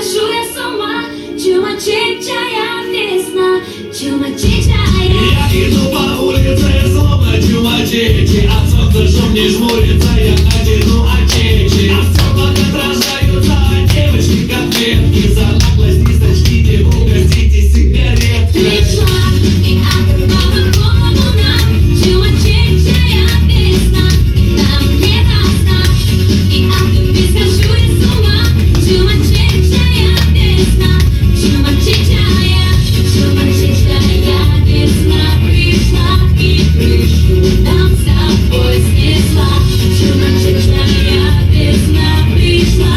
схожу я с ума. Чумачечая весна, чумачечая. Я иду по улице, словно чумачечи. От солнца шум не жмурится, я одену очечи. А в целом отражаются девочки конфетки. За наглость не сочтите, угостите сигарет. Пришла и оторвала голову нам. Чумачечая весна, нам не даст. И от любви схожу я с ума. Чумачечая весна, чумачечая, чумачечая весна. Пришла и крышу нам с тобой снесла. Чумачечая весна пришла.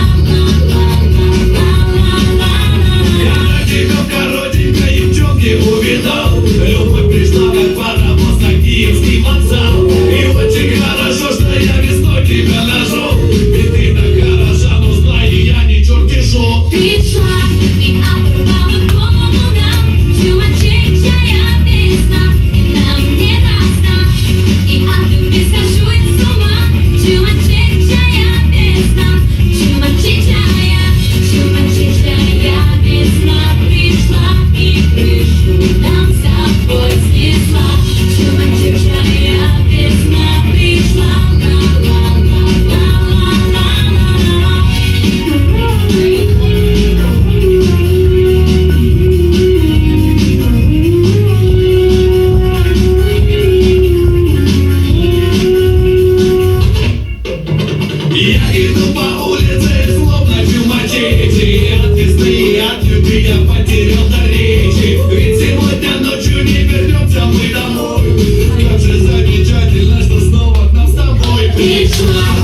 Я тебя в коротенькой юбчонке увидал. Любовь пришла, как паровоз на Киевский вокзал. И очень хорошо, что я весной тебя нашел. Ведь ты так хороша, но знай, я не чертежу. Пришла и оторвала голову нам. Чумачечая весна, нам не даст. И от любви схожу я с ума. Чумачечая весна, чумачечая, чумачечая весна. Пришла и крышу нам с собой снесла. Чумачечая весна пришла. Я иду по улице, словно чумачечи. От весны и от любви я потерял до речи. Ведь сегодня ночью не вернемся мы домой. Как же замечательно, что снова к нам с тобой Пришла